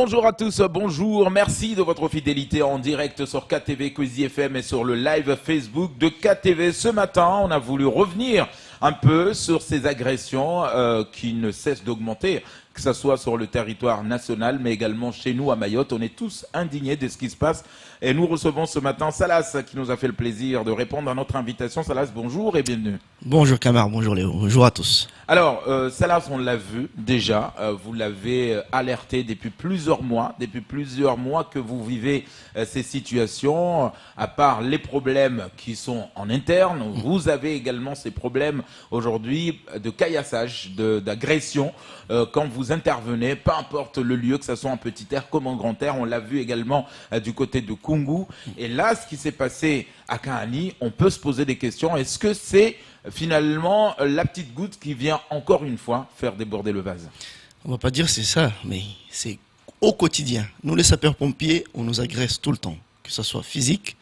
Bonjour à tous, bonjour, merci de votre fidélité en direct sur KTV Cozy FM et sur le live Facebook de KTV. Ce matin, on a voulu revenir un peu sur ces agressions qui ne cessent d'augmenter, que ce soit sur le territoire national, mais également chez nous à Mayotte. On est tous indignés de ce qui se passe. Et nous recevons ce matin Salas qui nous a fait le plaisir de répondre à notre invitation. Salas, bonjour et bienvenue. Bonjour Camar, bonjour Léo, bonjour à tous. Alors, Salas, on l'a vu déjà, vous l'avez alerté depuis plusieurs mois que vous vivez ces situations. À part les problèmes qui sont en interne, vous avez également ces problèmes aujourd'hui de caillassage, d'agression quand vous intervenez, peu importe le lieu, que ce soit en petit air comme en grand air. On l'a vu également du côté de Kungu. Et là, ce qui s'est passé à Kahani, on peut se poser des questions. Est-ce que c'est finalement la petite goutte qui vient encore une fois faire déborder le vase? On va pas dire c'est ça, mais c'est au quotidien. Nous les sapeurs-pompiers, on nous agresse tout le temps, que ce soit physique,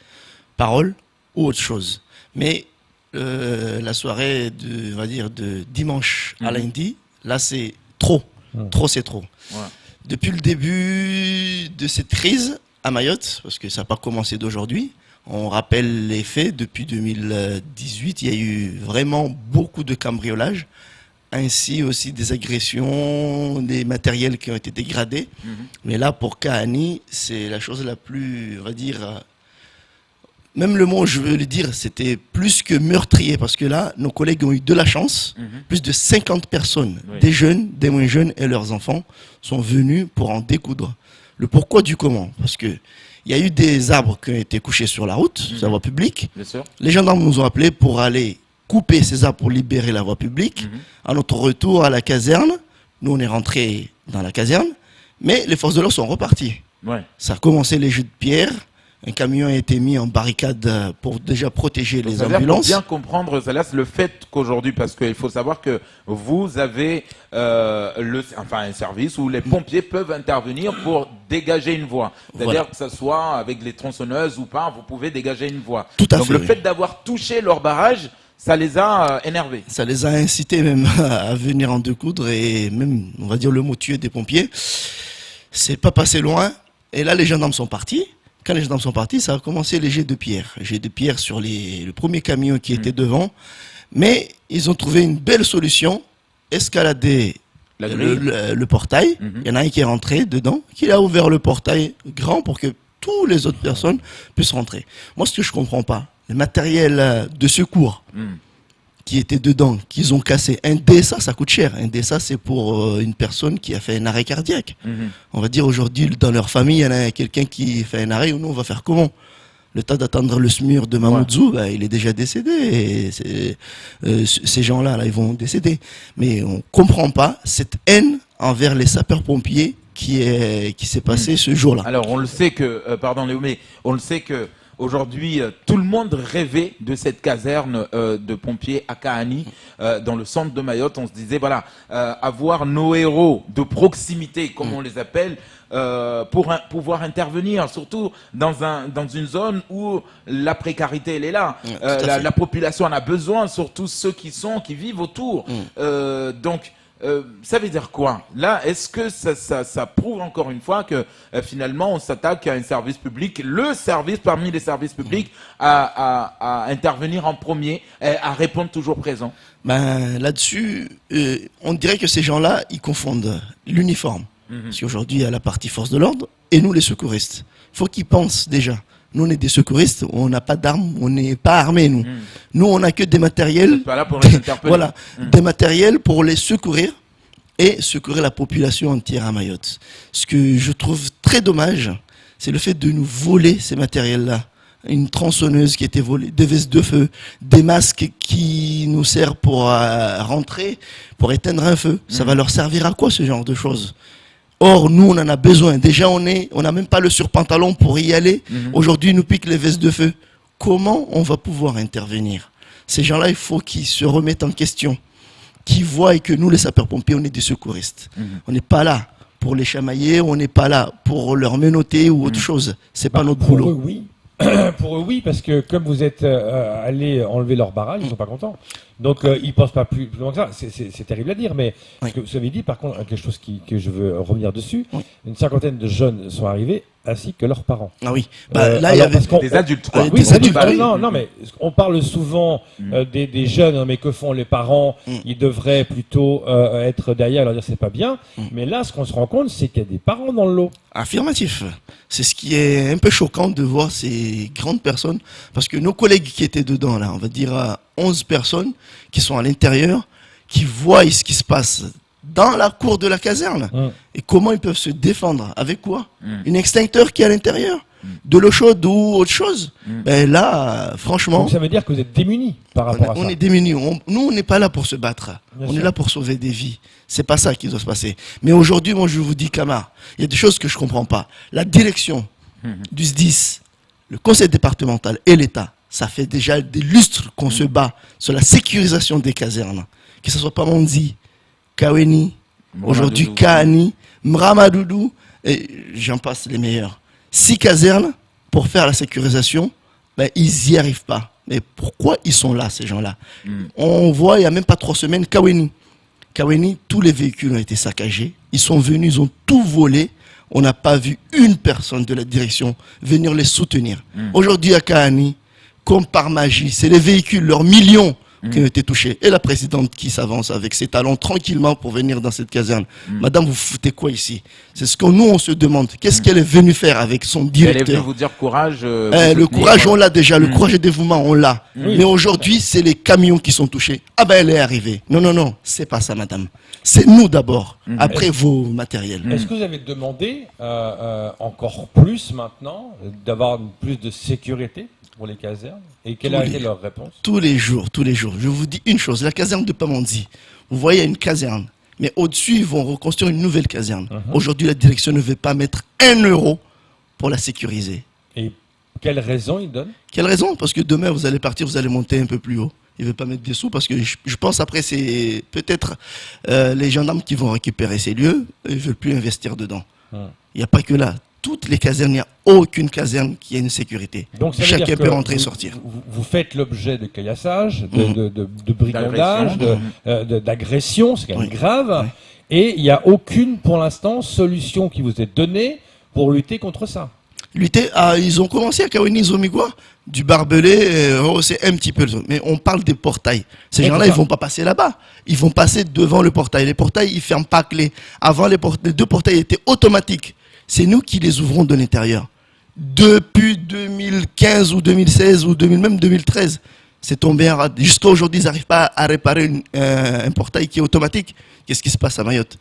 parole ou autre chose. Mais la soirée on va dire de dimanche à lundi, là c'est trop. Trop c'est trop. Ouais. Depuis le début de cette crise à Mayotte, parce que ça n'a pas commencé d'aujourd'hui, on rappelle les faits, depuis 2018, il y a eu vraiment beaucoup de cambriolages, ainsi aussi des agressions, des matériels qui ont été dégradés. Mais là, pour Kahani, c'est la chose la plus, on va dire, même le mot, je veux le dire, c'était plus que meurtrier, parce que là, nos collègues ont eu de la chance. Plus de 50 personnes, des jeunes, des moins jeunes et leurs enfants, sont venus pour en découdre. Le pourquoi du comment, parce que il y a eu des arbres qui ont été couchés sur la route, sur la voie publique. Bien sûr. Les gendarmes nous ont appelés pour aller couper ces arbres pour libérer la voie publique. À notre retour à la caserne, nous on est rentrés dans la caserne, mais les forces de l'ordre sont reparties. Ouais. Ça a commencé les jeux de pierre. Un camion a été mis en barricade pour déjà protéger les ambulances. Pour bien comprendre, Salas, le fait qu'aujourd'hui, parce qu'il faut savoir que vous avez un service où les pompiers peuvent intervenir pour dégager une voie. C'est-à-dire que ce soit avec les tronçonneuses ou pas, vous pouvez dégager une voie. Tout à fait. Donc le fait d'avoir touché leur barrage, ça les a énervés. Ça les a incités même à venir en découdre et même, on va dire le mot tuer des pompiers. C'est pas passé loin. Et là, les gendarmes sont partis. Quand les gendarmes sont partis, ça a commencé les jets de pierre. Jets de pierre sur le premier camion qui était devant. Mais ils ont trouvé une belle solution, escalader le portail. Il y en a un qui est rentré dedans, qui a ouvert le portail grand pour que toutes les autres personnes puissent rentrer. Moi, ce que je comprends pas, le matériel de secours qui était dedans, qu'ils ont cassé. Un DSA, ça coûte cher. Un DSA, c'est pour une personne qui a fait un arrêt cardiaque. On va dire aujourd'hui, dans leur famille, il y en a quelqu'un qui fait un arrêt, ou nous, on va faire comment? Le temps d'attendre le SMUR de Mamoudzou, il est déjà décédé. Et ces gens-là, ils vont décéder. Mais on comprend pas cette haine envers les sapeurs-pompiers qui s'est passée ce jour-là. Alors, on le sait que, pardon Léo, mais on le sait que aujourd'hui, tout le monde rêvait de cette caserne de pompiers à Kahani, dans le centre de Mayotte. On se disait, voilà, avoir nos héros de proximité, comme on les appelle, pour pouvoir intervenir, surtout dans une zone où la précarité, elle est là. La population en a besoin, surtout ceux qui vivent autour. Donc, ça veut dire quoi? Là, est-ce que ça prouve encore une fois que finalement on s'attaque à un service public, le service parmi les services publics à intervenir en premier, à répondre toujours présent? Là-dessus, on dirait que ces gens-là, ils confondent l'uniforme. Parce qu'aujourd'hui, il y a la partie force de l'ordre et nous les secouristes. Il faut qu'ils pensent déjà. Nous, on est des secouristes, on n'a pas d'armes, on n'est pas armés, nous. Nous, on n'a que des matériels. Pas là pour les interpeller. Voilà, des matériels pour les secourir et secourir la population entière à Mayotte. Ce que je trouve très dommage, c'est le fait de nous voler ces matériels-là. Une tronçonneuse qui était volée, des vestes de feu, des masques qui nous servent pour rentrer, pour éteindre un feu. Ça va leur servir à quoi, ce genre de choses? Or, nous, on en a besoin. Déjà, on n'a même pas le surpantalon pour y aller. Aujourd'hui, ils nous piquent les vestes de feu. Comment on va pouvoir intervenir? Ces gens-là, il faut qu'ils se remettent en question, qu'ils voient que nous, les sapeurs-pompiers, on est des secouristes. On n'est pas là pour les chamailler, on n'est pas là pour leur menotter ou autre chose. C'est pas notre boulot. Pour eux, oui, parce que comme vous êtes allés enlever leur barrage, ils sont pas contents. Donc ils pensent pas plus loin que ça. C'est terrible à dire, mais Oui. ce que vous avez dit, par contre, quelque chose que je veux revenir dessus, Oui. une cinquantaine de jeunes sont arrivés, ainsi que leurs parents. Ah oui. Là, il y alors, avait parce qu'on- Des adultes, quoi. Oui, Oui, des adultes. bah oui, non, mais on parle souvent des jeunes, hein, mais que font les parents? Ils devraient plutôt être derrière et leur dire c'est pas bien. Mais là, ce qu'on se rend compte, c'est qu'il y a des parents dans le lot. Affirmatif. C'est ce qui est un peu choquant de voir ces grandes personnes, parce que nos collègues qui étaient dedans, là, on va dire 11 personnes qui sont à l'intérieur, qui voient ce qui se passe dans la cour de la caserne, et comment ils peuvent se défendre, avec quoi? Un extincteur qui est à l'intérieur, de l'eau chaude ou autre chose. Ben là, franchement, Donc ça veut dire que vous êtes démunis par rapport à on ça. est démunis. Nous, on n'est pas là pour se battre. Bien On sûr. est là pour sauver des vies. C'est pas ça qui doit se passer. Mais aujourd'hui, moi, je vous dis, Camar, il y a des choses que je comprends pas. La direction du SDIS, le conseil départemental et l'État, ça fait déjà des lustres qu'on se bat sur la sécurisation des casernes. Que ce soit Pamandzi, Kaweni, aujourd'hui Kahani, Mramadoudou, et j'en passe les meilleurs. 6 casernes pour faire la sécurisation, ben, ils n'y arrivent pas. Mais pourquoi ils sont là, ces gens-là? On voit, il n'y a même pas 3 semaines, Kaweni. Kaweni, tous les véhicules ont été saccagés. Ils sont venus, ils ont tout volé. On n'a pas vu une personne de la direction venir les soutenir. Aujourd'hui, à Kahani, comme par magie, c'est les véhicules, leurs millions, qui ont été touchés. Et la présidente qui s'avance avec ses talons tranquillement pour venir dans cette caserne. Madame, vous foutez quoi ici? C'est ce que nous, on se demande. Qu'est-ce qu'elle est venue faire avec son Elle est directeur? venue vous dire courage. Le courage, on l'a déjà. Le courage et dévouement, on l'a. Oui. Mais aujourd'hui, c'est les camions qui sont touchés. Ah ben, elle est arrivée. Non, non, non, c'est pas ça, madame. C'est nous d'abord. Après vos matériels. Est-ce que vous avez demandé encore plus maintenant d'avoir plus de sécurité pour les casernes? Et quelle a été leur réponse? Tous les jours, tous les jours. Je vous dis une chose. La caserne de Pamandzi, vous voyez une caserne. Mais au-dessus, ils vont reconstruire une nouvelle caserne. Aujourd'hui, la direction ne veut pas mettre 1 euro pour la sécuriser. Et quelle raison ils donnent? Quelle raison? Parce que demain, vous allez partir, vous allez monter un peu plus haut. Il ne veut pas mettre des sous parce que je pense après, c'est peut-être les gendarmes qui vont récupérer ces lieux. Ils ne veulent plus investir dedans. Il n'y a pas que là. Toutes les casernes, il n'y a aucune caserne qui ait une sécurité. Donc ça veut Chacun dire peut que rentrer et vous- sortir. Vous faites l'objet de caillassage, de brigandage, d'agression, c'est quand même Oui. grave. Oui. Et il n'y a aucune, pour l'instant, solution qui vous est donnée pour lutter contre ça. Lutter, ils ont commencé à Kaweni Zomigwa, du barbelé, c'est un petit peu. Mais on parle des portails. Ces Oui, gens-là, c'est ils ça. vont pas passer là-bas. Ils vont passer devant le portail. Les portails, ils ferment pas à clé. Avant, les 2 portails étaient automatiques. C'est nous qui les ouvrons de l'intérieur. Depuis 2015 ou 2016 ou même 2013, c'est tombé en rade. Jusqu'à aujourd'hui, ils n'arrivent pas à réparer un portail qui est automatique. Qu'est-ce qui se passe à Mayotte?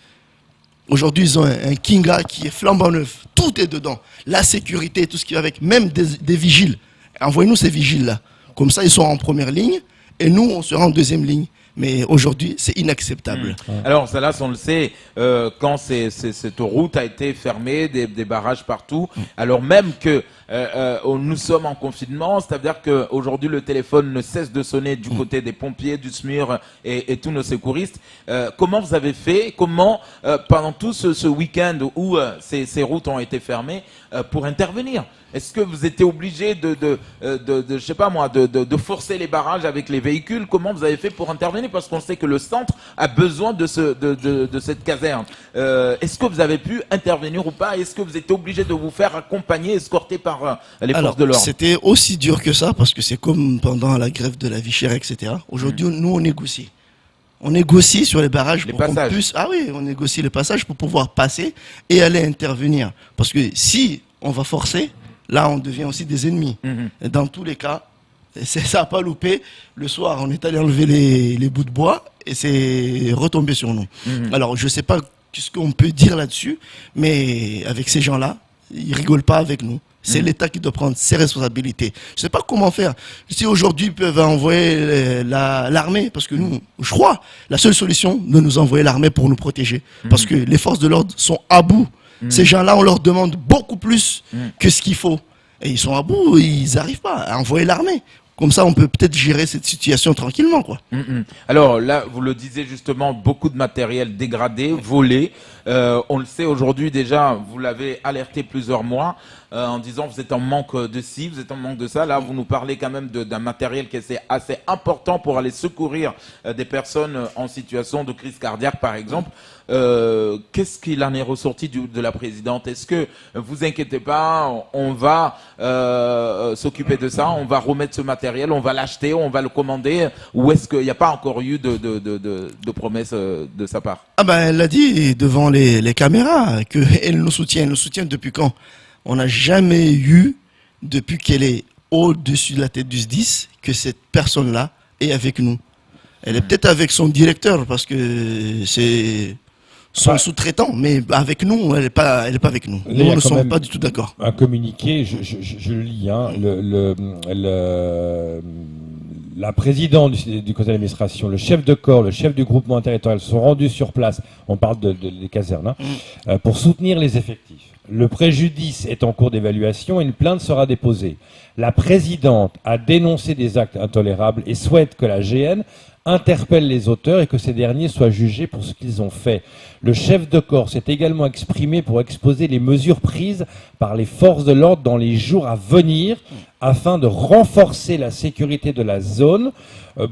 Aujourd'hui, ils ont un Kinga qui est flambant neuf. Tout est dedans. La sécurité, tout ce qui va avec. Même des vigiles. Envoyez-nous ces vigiles-là. Comme ça, ils sont en première ligne. Et nous, on sera en deuxième ligne. Mais aujourd'hui, c'est inacceptable. Alors, ça là, on le sait, quand cette route a été fermée, des barrages partout, alors même que nous sommes en confinement, c'est-à-dire qu'aujourd'hui, le téléphone ne cesse de sonner du côté des pompiers, du SMUR et tous nos secouristes. Comment vous avez fait? Comment, pendant tout ce week-end où ces routes ont été fermées, pour intervenir? Est-ce que vous étiez obligé je sais pas moi, de forcer les barrages avec les véhicules? Comment vous avez fait pour intervenir? Parce qu'on sait que le centre a besoin de cette caserne. Est-ce que vous avez pu intervenir ou pas? Est-ce que vous étiez obligé de vous faire accompagner, escorter par les forces de l'ordre? C'était aussi dur que ça, parce que c'est comme pendant la grève de la vie chère, etc. Aujourd'hui, nous, on négocie. On négocie sur les barrages Les pour qu'on passages. puisse... Ah oui, on négocie les passages pour pouvoir passer et aller intervenir. Parce que si on va forcer, là, on devient aussi des ennemis. Et dans tous les cas, ça n'a pas loupé. Le soir, on est allé enlever les bouts de bois et c'est retombé sur nous. Alors, je ne sais pas ce qu'on peut dire là-dessus, mais avec ces gens-là, ils rigolent pas avec nous. C'est l'État qui doit prendre ses responsabilités. Je ne sais pas comment faire. Si aujourd'hui ils peuvent envoyer l'armée, parce que nous, je crois, la seule solution de nous envoyer l'armée pour nous protéger. Parce que les forces de l'ordre sont à bout. Ces gens-là, on leur demande beaucoup plus que ce qu'il faut. Et ils sont à bout, ils n'arrivent pas à envoyer l'armée. Comme ça, on peut peut-être gérer cette situation tranquillement, quoi. Alors là, vous le disiez justement, beaucoup de matériel dégradé, volé. On le sait aujourd'hui déjà, vous l'avez alerté plusieurs mois en disant vous êtes en manque de ci, vous êtes en manque de ça. Là, vous nous parlez quand même d'un matériel qui est assez important pour aller secourir des personnes en situation de crise cardiaque, par exemple. Qu'est-ce qu'il en est ressorti de la présidente? Est-ce que vous inquiétez pas, on va s'occuper de ça, on va remettre ce matériel, on va l'acheter, on va le commander, ou est-ce qu'il n'y a pas encore eu de promesses de sa part? Ah ben, elle l'a dit devant les caméras qu'elle nous soutient. Elle nous soutient depuis quand? On n'a jamais eu, depuis qu'elle est au-dessus de la tête du SDIS, que cette personne-là est avec nous. Elle est peut-être avec son directeur parce que c'est son sous-traitant, mais avec nous, elle n'est pas avec nous. Nous ne sommes pas du tout d'accord. Un communiqué, je le lis, hein, la présidente du conseil d'administration, le chef de corps, le chef du groupement territorial sont rendus sur place, on parle des casernes, hein, pour soutenir les effectifs. Le préjudice est en cours d'évaluation et une plainte sera déposée. La présidente a dénoncé des actes intolérables et souhaite que la GN interpelle les auteurs et que ces derniers soient jugés pour ce qu'ils ont fait. Le chef de corps s'est également exprimé pour exposer les mesures prises par les forces de l'ordre dans les jours à venir afin de renforcer la sécurité de la zone,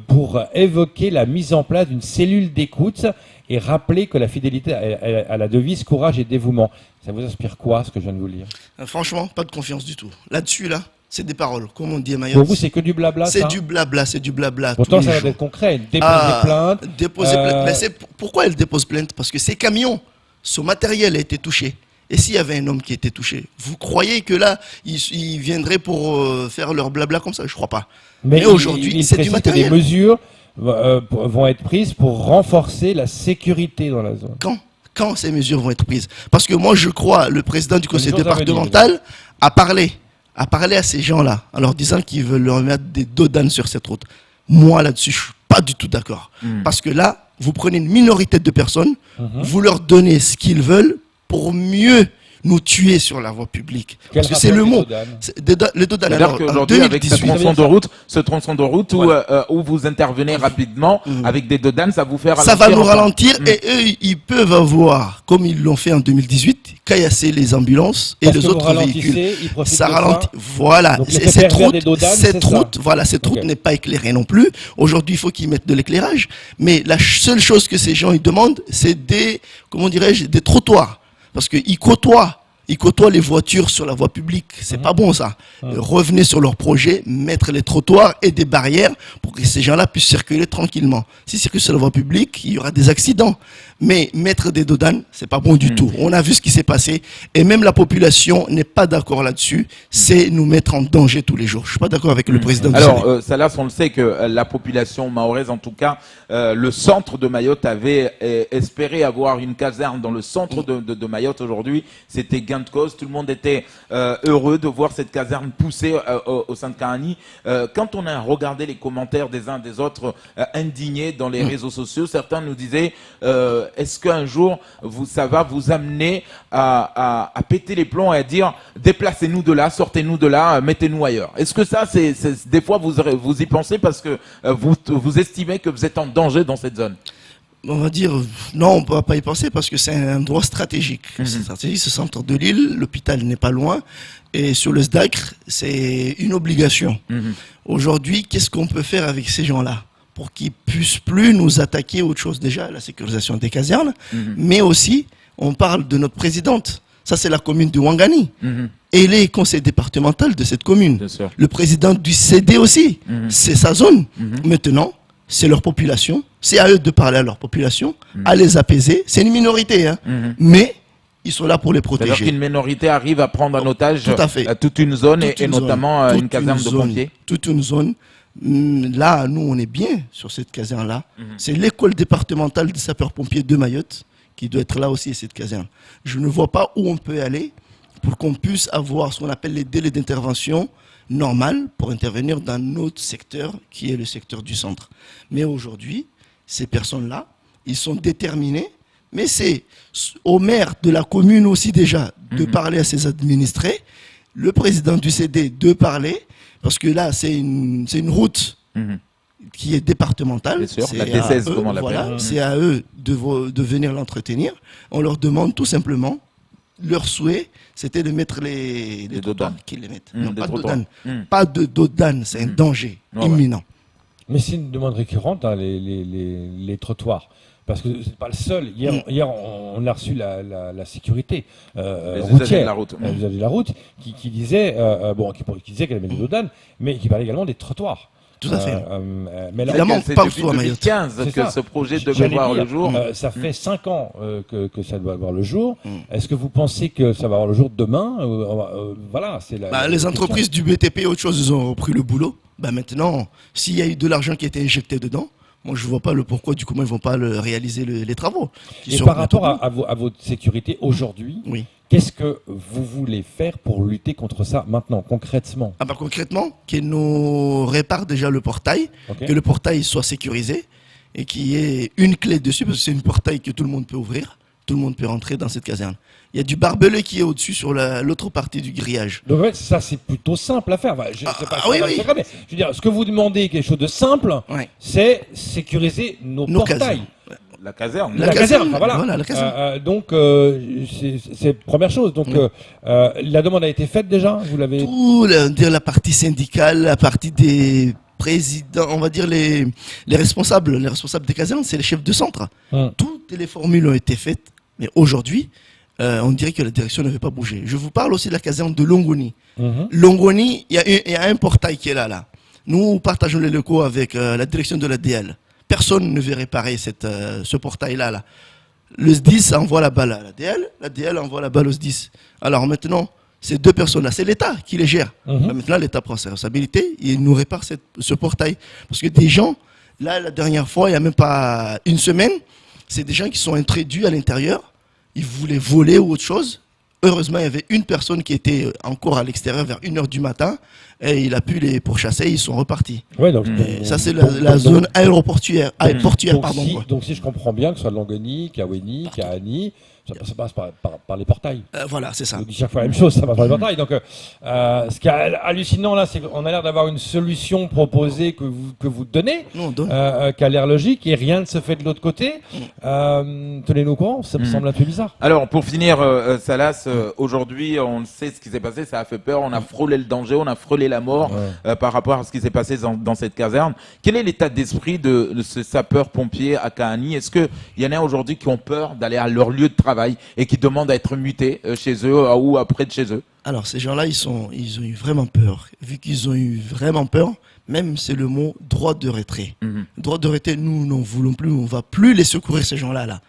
pour évoquer la mise en place d'une cellule d'écoute et rappeler que la fidélité à la devise courage et dévouement. Ça vous inspire quoi, ce que je viens de vous lire? Franchement, pas de confiance du tout. Là-dessus, c'est des paroles, comme on dit à Mayotte. Pour vous, c'est que du blabla, c'est du blabla, c'est du blabla. Pourtant, ça va être concret. Déposer plainte. Mais pourquoi elle dépose plainte? Parce que ces camions, son matériel a été touché. Et s'il y avait un homme qui était touché, vous croyez que là, ils viendraient pour faire leur blabla comme ça? Je crois pas. Mais aujourd'hui, c'est du matériel. Des mesures vont être prises pour renforcer la sécurité dans la zone. Quand ces mesures vont être prises? Parce que moi, je crois, le président du conseil départemental a parlé à ces gens-là, en leur disant qu'ils veulent leur mettre des dodanes sur cette route. Moi, là-dessus, je suis pas du tout d'accord. Parce que là, vous prenez une minorité de personnes, vous leur donnez ce qu'ils veulent pour mieux nous tuer sur la voie publique. Parce que c'est le mot. Les dodanes. C'est-à-dire qu'aujourd'hui, avec ce tronçon de route où vous intervenez rapidement, avec des dodanes, ça vous fait ralentir. Ça va nous ralentir et eux, ils peuvent avoir, comme ils l'ont fait en 2018, caillasser les ambulances et les autres véhicules. Ça ralentit. Voilà. Cette route n'est pas éclairée non plus. Aujourd'hui, il faut qu'ils mettent de l'éclairage. Mais la seule chose que ces gens ils demandent, c'est des trottoirs. Parce qu'ils côtoient les voitures sur la voie publique. C'est pas bon, ça. Revenez sur leur projet, mettre les trottoirs et des barrières pour que ces gens-là puissent circuler tranquillement. S'ils circulent sur la voie publique, il y aura des accidents. Mais mettre des dodanes, c'est pas bon du tout. On a vu ce qui s'est passé. Et même la population n'est pas d'accord là-dessus. C'est nous mettre en danger tous les jours. Je suis pas d'accord avec le président du Sénat. Alors, Salas, on le sait que la population mahoraise, en tout cas, le centre de Mayotte avait espéré avoir une caserne dans le centre de Mayotte aujourd'hui. C'était gain de cause. Tout le monde était heureux de voir cette caserne pousser au sein de Kahani. Quand on a regardé les commentaires des uns des autres indignés dans les réseaux sociaux, certains nous disaient est-ce qu'un jour ça va vous amener à péter les plombs et à dire déplacez-nous de là, sortez-nous de là, mettez-nous ailleurs? Est-ce que ça, c'est des fois vous y pensez parce que vous estimez que vous êtes en danger dans cette zone? On va dire, non, on ne peut pas y penser parce que c'est un endroit stratégique. C'est stratégique, c'est le centre de l'île, l'hôpital n'est pas loin. Et sur le SDACR, c'est une obligation. Aujourd'hui, qu'est-ce qu'on peut faire avec ces gens-là pour qu'ils puissent plus nous attaquer autre chose? Déjà, la sécurisation des casernes, mais aussi, on parle de notre présidente. Ça, c'est la commune de Ouangani. Et elle est conseil départemental de cette commune. Le président du CD aussi, c'est sa zone. Maintenant, c'est leur population, c'est à eux de parler à leur population, à les apaiser. C'est une minorité, hein, mais ils sont là pour les protéger. C'est-à-dire qu'une minorité arrive à prendre en otage toute une zone et notamment une caserne de pompiers. Toute une zone. Là, nous, on est bien sur cette caserne-là. C'est l'école départementale des sapeurs-pompiers de Mayotte qui doit être là aussi, cette caserne. Je ne vois pas où on peut aller pour qu'on puisse avoir ce qu'on appelle les délais d'intervention normal pour intervenir dans notre secteur qui est le secteur du centre. Mais aujourd'hui, ces personnes-là, ils sont déterminés, mais c'est au maire de la commune aussi déjà de parler à ses administrés, le président du CD de parler, parce que là, c'est une route qui est départementale. Bien sûr, C'est la DCS, à eux, comme on l'appelle. voilà, c'est à eux de venir l'entretenir. On leur demande tout simplement, leur souhait, c'était de mettre les trottoirs, dodanes. qu'ils les mettent. Mmh, Non, des pas de trottoirs. dodanes. Pas de dodanes, c'est un danger Ouais, imminent. Mais c'est une demande récurrente, hein, les trottoirs. Parce que c'est pas le seul. Hier, on a reçu la sécurité usagers routière, de la route. les usagers de la route, qui disait, qui disait qu'elle avait des dodanes, mais qui parlait également des trottoirs. Tout à fait. Mais là, Évidemment, C'est partout depuis à Mayotte. 2015 C'est que ça. ce projet devait J'allais voir dire, le jour. ça fait 5 ans que ça doit voir le jour. Est-ce que vous pensez que ça va voir le jour demain? Voilà, c'est la Les question. entreprises du BTP et autre chose, ils ont repris le boulot. Maintenant, s'il y a eu de l'argent qui a été injecté dedans, moi je vois pas le pourquoi du comment ils vont pas réaliser les travaux. qui Et sont par rapport bientôt à votre sécurité aujourd'hui, Oui. qu'est-ce que vous voulez faire pour lutter contre ça maintenant, concrètement? Concrètement, qu'ils nous réparent déjà le portail, Ok. que le portail soit sécurisé et qu'il y ait une clé dessus, parce que c'est un portail que tout le monde peut ouvrir, tout le monde peut rentrer dans cette caserne. Il y a du barbelé qui est au-dessus sur l'autre partie du grillage. Donc en fait, ça c'est plutôt simple à faire. Enfin, c'est pas oui, pas oui. secret, mais je veux dire, ce que vous demandez, quelque chose de simple, Ouais. c'est sécuriser nos portails. casernes. La caserne. La La caserne, caserne, voilà. voilà, la caserne. Donc, c'est première chose. Donc, la demande a été faite déjà. Vous l'avez. La partie syndicale, la partie des présidents, on va dire les responsables des casernes, c'est les chefs de centre. Toutes les formules ont été faites, mais aujourd'hui, on dirait que la direction ne veut pas bouger. Je vous parle aussi de la caserne de Longoni. Longoni, il y a un portail qui est là. Nous partageons les locaux avec la direction de l'ADL. Personne ne veut réparer ce portail-là. Le SDIS envoie la balle à l'ADL envoie la balle au SDIS. Alors maintenant, ces deux personnes-là, c'est l'État qui les gère. Maintenant, l'État prend ses responsabilités et nous répare ce portail. Parce que des gens, là, la dernière fois, il n'y a même pas une semaine, c'est des gens qui sont introduits à l'intérieur. Ils voulaient voler ou autre chose. Heureusement, il y avait une personne qui était encore à l'extérieur vers 1h du matin et il a pu les pourchasser, ils sont repartis. Ouais, donc, Et ça, c'est la zone aéroportuaire. Portuaire, pardon. Donc, si je comprends bien, que ce soit Longoni, Kaweni, Kaani, ça passe par les portails. Voilà, c'est ça. On dit chaque fois la même chose, ça va par les portails. Donc, ce qui est hallucinant là, c'est qu'on a l'air d'avoir une solution proposée que vous donnez, Nous, on donne. qui a l'air logique et rien ne se fait de l'autre côté. Tenez-nous au courant, ça me semble un peu bizarre. Alors, pour finir, Salas, aujourd'hui, on sait ce qui s'est passé, ça a fait peur, on a frôlé le danger, on a frôlé la mort par rapport à ce qui s'est passé dans cette caserne. Quel est l'état d'esprit de ce sapeur-pompier à Kaani? Est-ce qu'il y en a aujourd'hui qui ont peur d'aller à leur lieu de travail et qui demandent à être mutés chez eux ou près de chez eux? Alors, ces gens-là, ils ont eu vraiment peur. Vu qu'ils ont eu vraiment peur, même c'est le mot droit de retrait. Droit de retrait, nous n'en voulons plus, on ne va plus les secourir, ces gens-là.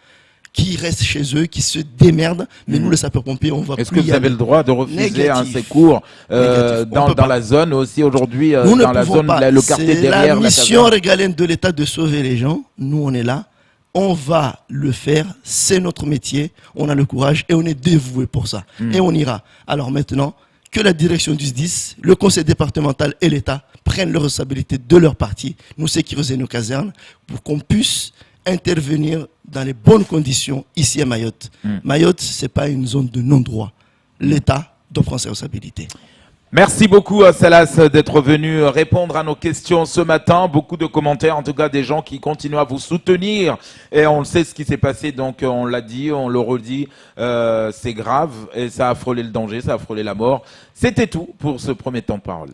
Qui restent chez eux, qui se démerdent, mais nous, les sapeurs-pompiers, on va plus. Est-ce que vous avez le droit de refuser un Négatif. secours Négatif. On peut dans pas. la zone aussi aujourd'hui, Nous dans ne la pouvons zone, pas. le quartier C'est derrière la la mission caserne? régalienne de l'État de sauver les gens. Nous, on est là. On va le faire. C'est notre métier. On a le courage et on est dévoué pour ça. Et on ira. Alors maintenant, que la direction du SDIS, le conseil départemental et l'État prennent leurs responsabilités de leur partie, nous sécuriser nos casernes pour qu'on puisse intervenir dans les bonnes conditions ici à Mayotte. Mayotte, c'est pas une zone de non-droit. L'État doit prendre ses responsabilités. Merci beaucoup, Salas, d'être venu répondre à nos questions ce matin. Beaucoup de commentaires, en tout cas des gens qui continuent à vous soutenir. Et on le sait ce qui s'est passé, donc on l'a dit, on le redit, c'est grave et ça a frôlé le danger, ça a frôlé la mort. C'était tout pour ce premier temps de parole.